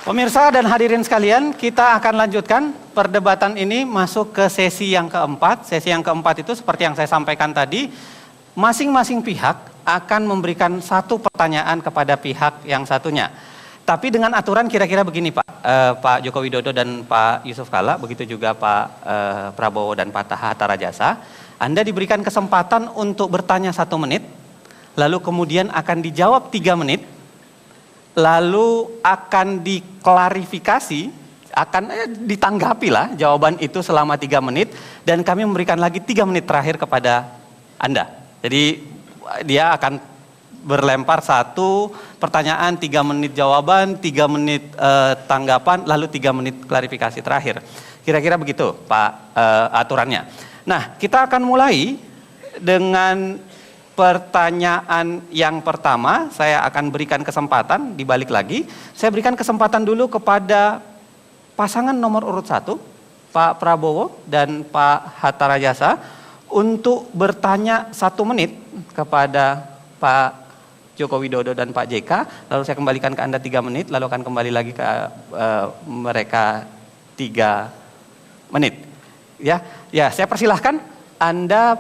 Pemirsa dan hadirin sekalian, kita akan lanjutkan perdebatan ini masuk ke sesi yang keempat. Sesi yang keempat itu seperti yang saya sampaikan tadi, masing-masing pihak akan memberikan satu pertanyaan kepada pihak yang satunya. Tapi dengan aturan kira-kira begini Pak Joko Widodo dan Pak Yusuf Kalla, begitu juga Pak Prabowo dan Pak Hatta Rajasa. Anda diberikan kesempatan untuk bertanya 1 menit, lalu kemudian akan dijawab 3 menit, lalu akan diklarifikasi, akan ditanggapi lah jawaban itu selama 3 menit, dan kami memberikan lagi 3 menit terakhir kepada Anda. Jadi dia akan berlempar 1 pertanyaan, 3 menit jawaban, 3 menit tanggapan, lalu 3 menit klarifikasi terakhir. Kira-kira begitu Pak aturannya. Nah, kita akan mulai dengan pertanyaan yang pertama. Saya akan berikan kesempatan, dibalik lagi. Saya berikan kesempatan dulu kepada pasangan nomor urut 1, Pak Prabowo dan Pak Hatta Rajasa, untuk bertanya 1 menit kepada Pak Joko Widodo dan Pak JK. Lalu saya kembalikan ke Anda 3 menit, lalu akan kembali lagi ke mereka 3 menit. Ya, saya persilahkan Anda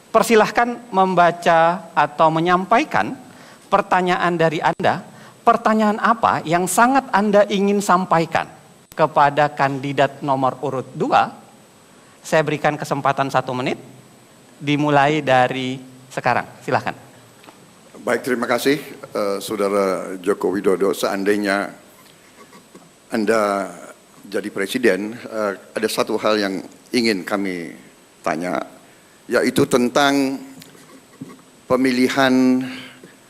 persilahkan membaca atau menyampaikan pertanyaan dari Anda. Pertanyaan apa yang sangat Anda ingin sampaikan kepada kandidat nomor urut 2? Saya berikan kesempatan 1 menit, dimulai dari sekarang. Silahkan. Baik, terima kasih Saudara Joko Widodo. Seandainya Anda jadi presiden, ada satu hal yang ingin kami tanya, yaitu tentang pemilihan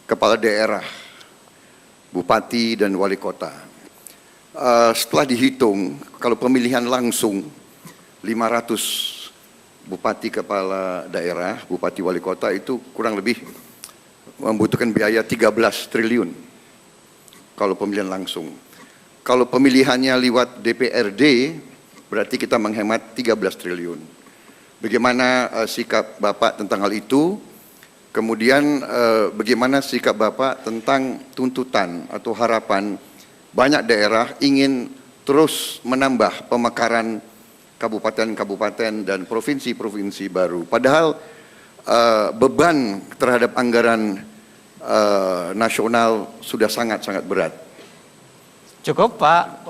kepala daerah, bupati dan wali kota. Setelah dihitung, kalau pemilihan langsung 500 bupati kepala daerah, bupati wali kota itu kurang lebih membutuhkan biaya 13 triliun kalau pemilihan langsung. Kalau pemilihannya lewat DPRD, berarti kita menghemat 13 triliun. Bagaimana sikap Bapak tentang hal itu? Kemudian bagaimana sikap Bapak tentang tuntutan atau harapan banyak daerah ingin terus menambah pemekaran kabupaten-kabupaten dan provinsi-provinsi baru. Padahal beban terhadap anggaran nasional sudah sangat-sangat berat. Cukup Pak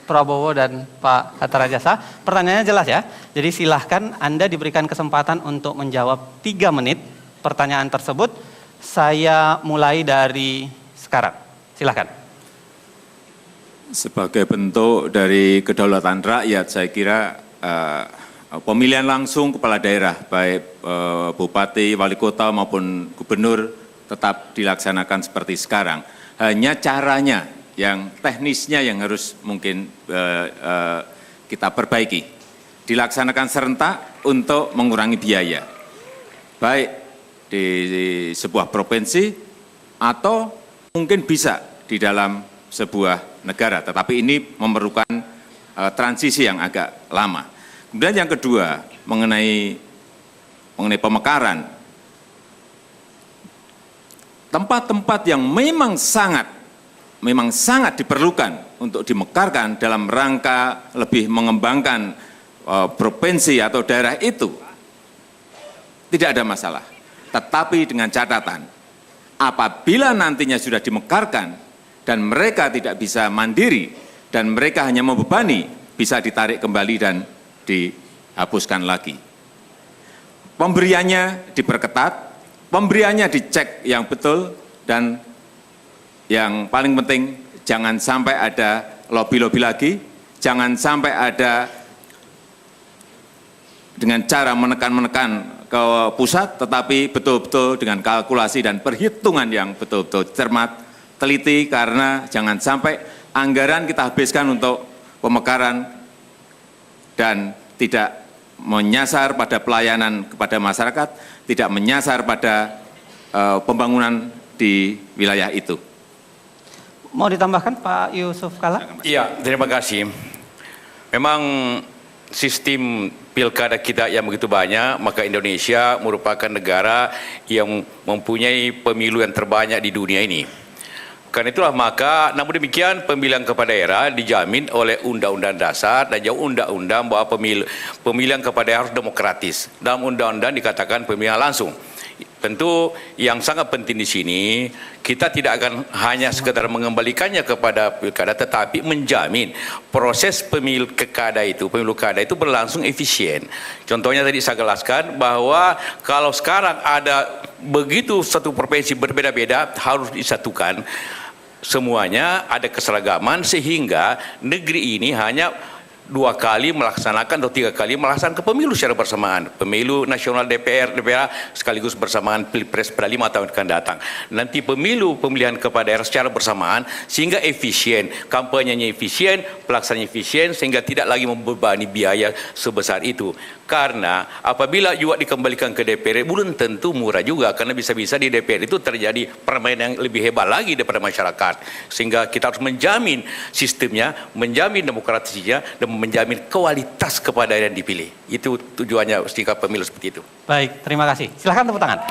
Prabowo dan Pak Hatta Rajasa. Pertanyaannya jelas ya. Jadi silahkan Anda diberikan kesempatan untuk menjawab 3 menit pertanyaan tersebut. Saya mulai dari sekarang. Silahkan. Sebagai bentuk dari kedaulatan rakyat, saya kira pemilihan langsung kepala daerah, baik bupati, wali kota maupun gubernur tetap dilaksanakan seperti sekarang. Hanya caranya yang teknisnya yang harus mungkin kita perbaiki. Dilaksanakan serentak untuk mengurangi biaya. Baik di sebuah provinsi atau mungkin bisa di dalam sebuah negara. Tetapi ini memerlukan transisi yang agak lama. Kemudian yang kedua, mengenai pemekaran. Tempat-tempat yang memang sangat diperlukan untuk dimekarkan dalam rangka lebih mengembangkan provinsi atau daerah itu, tidak ada masalah. Tetapi dengan catatan, apabila nantinya sudah dimekarkan dan mereka tidak bisa mandiri dan mereka hanya membebani, bisa ditarik kembali dan dihapuskan lagi. Pemberiannya diperketat, pemberiannya dicek yang betul, dan yang paling penting, jangan sampai ada lobby-lobby lagi, jangan sampai ada dengan cara menekan-menekan ke pusat, tetapi betul-betul dengan kalkulasi dan perhitungan yang betul-betul cermat, teliti, karena jangan sampai anggaran kita habiskan untuk pemekaran dan tidak menyasar pada pelayanan kepada masyarakat, tidak menyasar pada pembangunan di wilayah itu. Mau ditambahkan Pak Yusuf Kalla? Iya, terima kasih. Memang sistem pilkada kita yang begitu banyak, maka Indonesia merupakan negara yang mempunyai pemilu yang terbanyak di dunia ini. Karena itulah maka, namun demikian pemilihan kepala daerah dijamin oleh Undang-Undang Dasar dan juga Undang-Undang bahwa pemilihan kepala daerah harus demokratis. Dalam Undang-Undang dikatakan pemilihan langsung. Tentu yang sangat penting di sini, kita tidak akan hanya sekedar mengembalikannya kepada pilkada, tetapi menjamin proses pemilu kada itu berlangsung efisien. Contohnya tadi saya jelaskan bahwa kalau sekarang ada begitu satu provinsi berbeda-beda harus disatukan, semuanya ada keseragaman sehingga negeri ini hanya 2 kali melaksanakan atau 3 kali melaksanakan pemilu secara bersamaan. Pemilu nasional DPR sekaligus bersamaan Pilpres pada 5 tahun akan datang. Nanti pemilihan kepala daerah secara bersamaan sehingga efisien, kampanyenya efisien, pelaksanaannya efisien sehingga tidak lagi membebani biaya sebesar itu. Karena apabila juga dikembalikan ke DPR belum tentu murah juga, karena bisa-bisa di DPR itu terjadi permainan yang lebih hebat lagi daripada masyarakat. Sehingga kita harus menjamin sistemnya, menjamin demokratisnya, dan menjamin kualitas kepada yang dipilih. Itu tujuannya sehingga pemilu seperti itu. Baik, terima kasih. Silahkan tepuk tangan.